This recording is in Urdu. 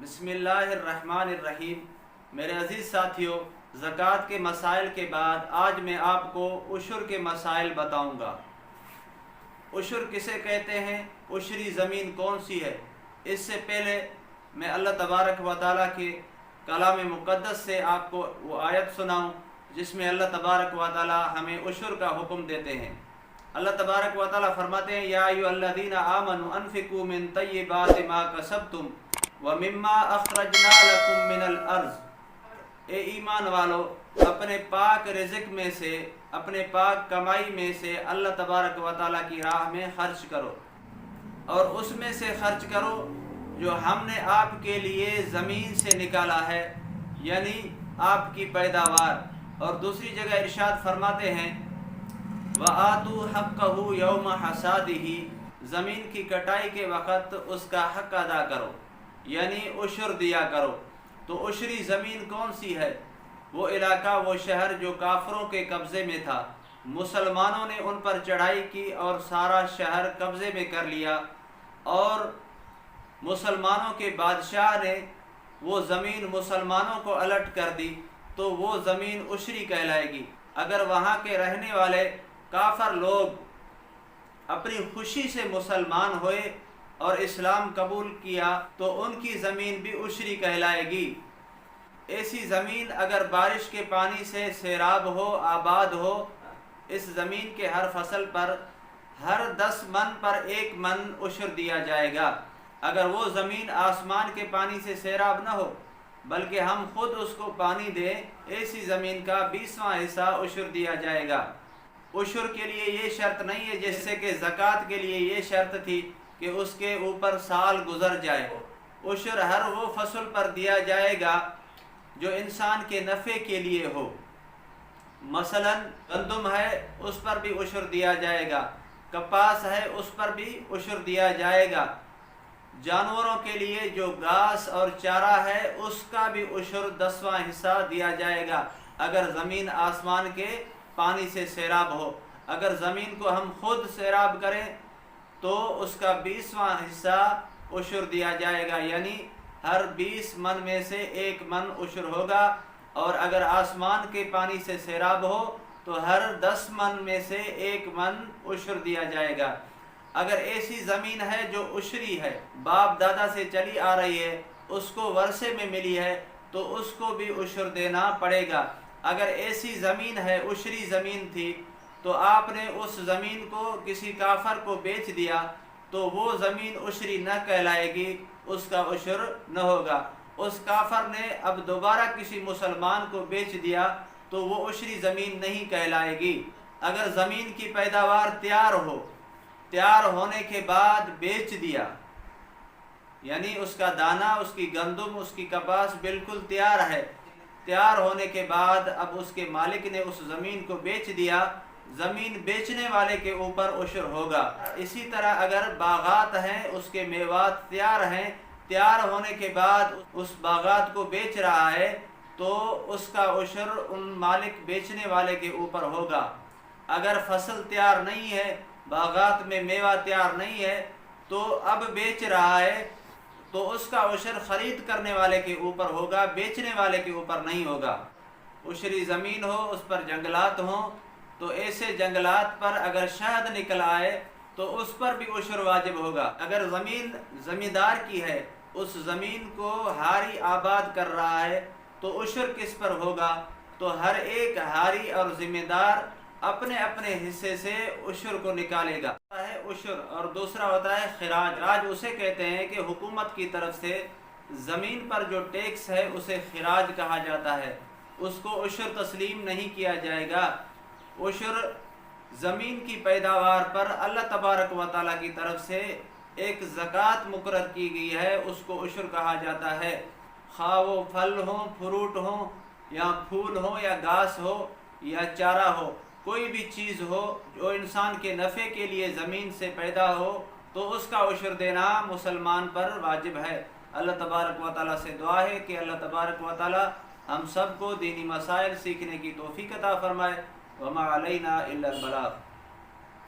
بسم اللہ الرحمن الرحیم۔ میرے عزیز ساتھیوں، زکوٰۃ کے مسائل کے بعد آج میں آپ کو عشر کے مسائل بتاؤں گا۔ عشر کسے کہتے ہیں، عشری زمین کون سی ہے؟ اس سے پہلے میں اللہ تبارک و تعالیٰ کے کلام مقدس سے آپ کو وہ آیت سناؤں جس میں اللہ تبارک و تعالیٰ ہمیں عشر کا حکم دیتے ہیں۔ اللہ تبارک و تعالیٰ فرماتے ہیں یا ایھا الذین آمنوا انفقوا من طیبات ما کسبتم ومما اخرجنا لکم من الارض۔ اے ایمان والو، اپنے پاک رزق میں سے، اپنے پاک کمائی میں سے اللہ تبارک و تعالیٰ کی راہ میں خرچ کرو، اور اس میں سے خرچ کرو جو ہم نے آپ کے لیے زمین سے نکالا ہے، یعنی آپ کی پیداوار۔ اور دوسری جگہ ارشاد فرماتے ہیں وَآتُوا حَقَّهُ يَوْمَ حَصَادِهِ، زمین کی کٹائی کے وقت اس کا حق ادا کرو، یعنی عشر دیا کرو۔ تو عشری زمین کون سی ہے؟ وہ علاقہ، وہ شہر جو کافروں کے قبضے میں تھا، مسلمانوں نے ان پر چڑھائی کی اور سارا شہر قبضے میں کر لیا، اور مسلمانوں کے بادشاہ نے وہ زمین مسلمانوں کو الٹ کر دی، تو وہ زمین عشری کہلائے گی۔ اگر وہاں کے رہنے والے کافر لوگ اپنی خوشی سے مسلمان ہوئے اور اسلام قبول کیا تو ان کی زمین بھی عشری کہلائے گی۔ ایسی زمین اگر بارش کے پانی سے سیراب ہو، آباد ہو، اس زمین کے ہر فصل پر ہر 10 من پر 1 من عشر دیا جائے گا۔ اگر وہ زمین آسمان کے پانی سے سیراب نہ ہو بلکہ ہم خود اس کو پانی دیں، ایسی زمین کا 20واں حصہ عشر دیا جائے گا۔ عشر کے لیے یہ شرط نہیں ہے جیسے کہ زکوٰۃ کے لیے یہ شرط تھی کہ اس کے اوپر سال گزر جائے۔ عشر ہر وہ فصل پر دیا جائے گا جو انسان کے نفع کے لیے ہو۔ مثلا گندم ہے، اس پر بھی عشر دیا جائے گا، کپاس ہے، اس پر بھی عشر دیا جائے گا، جانوروں کے لیے جو گھاس اور چارہ ہے اس کا بھی عشر 10واں حصہ دیا جائے گا اگر زمین آسمان کے پانی سے سیراب ہو۔ اگر زمین کو ہم خود سیراب کریں تو اس کا 20واں حصہ عشر دیا جائے گا، یعنی ہر 20 من میں سے 1 من عشر ہوگا۔ اور اگر آسمان کے پانی سے سیراب ہو تو ہر 10 من میں سے 1 من عشر دیا جائے گا۔ اگر ایسی زمین ہے جو عشری ہے، باپ دادا سے چلی آ رہی ہے، اس کو ورثے میں ملی ہے، تو اس کو بھی عشر دینا پڑے گا۔ اگر ایسی زمین ہے، عشری زمین تھی، تو آپ نے اس زمین کو کسی کافر کو بیچ دیا تو وہ زمین عشری نہ کہلائے گی، اس کا عشر نہ ہوگا۔ اس کافر نے اب دوبارہ کسی مسلمان کو بیچ دیا تو وہ عشری زمین نہیں کہلائے گی۔ اگر زمین کی پیداوار تیار ہو، تیار ہونے کے بعد بیچ دیا، یعنی اس کا دانہ، اس کی گندم، اس کی کپاس بالکل تیار ہے، تیار ہونے کے بعد اب اس کے مالک نے اس زمین کو بیچ دیا، زمین بیچنے والے کے اوپر عشر ہوگا۔ اسی طرح اگر باغات ہیں، اس کے میوات تیار ہیں، تیار ہونے کے بعد اس باغات کو بیچ رہا ہے تو اس کا عشر ان مالک بیچنے والے کے اوپر ہوگا۔ اگر فصل تیار نہیں ہے، باغات میں میوہ تیار نہیں ہے تو اب بیچ رہا ہے تو اس کا عشر خرید کرنے والے کے اوپر ہوگا، بیچنے والے کے اوپر نہیں ہوگا۔ عشری زمین ہو، اس پر جنگلات ہوں، تو ایسے جنگلات پر اگر شہد نکل آئے تو اس پر بھی عشر واجب ہوگا۔ اگر زمین زمیندار کی ہے، اس زمین کو حاری آباد کر رہا ہے تو عشر کس پر ہوگا؟ تو ہر ایک حاری اور زمیندار اپنے اپنے حصے سے عشر کو نکالے گا۔ عشر اور دوسرا ہوتا ہے خراج۔ خراج اسے کہتے ہیں کہ حکومت کی طرف سے زمین پر جو ٹیکس ہے اسے خراج کہا جاتا ہے، اس کو عشر تسلیم نہیں کیا جائے گا۔ عشر زمین کی پیداوار پر اللہ تبارک و تعالیٰ کی طرف سے ایک زکوٰۃ مقرر کی گئی ہے، اس کو عشر کہا جاتا ہے۔ خواہ وہ پھل ہوں، فروٹ ہوں، یا پھول ہوں، یا گھاس ہو، یا چارہ ہو، کوئی بھی چیز ہو جو انسان کے نفع کے لیے زمین سے پیدا ہو تو اس کا عشر دینا مسلمان پر واجب ہے۔ اللہ تبارک و تعالیٰ سے دعا ہے کہ اللہ تبارک و تعالیٰ ہم سب کو دینی مسائل سیکھنے کی توفیق عطا فرمائے۔ وما علینا الا البلاغ۔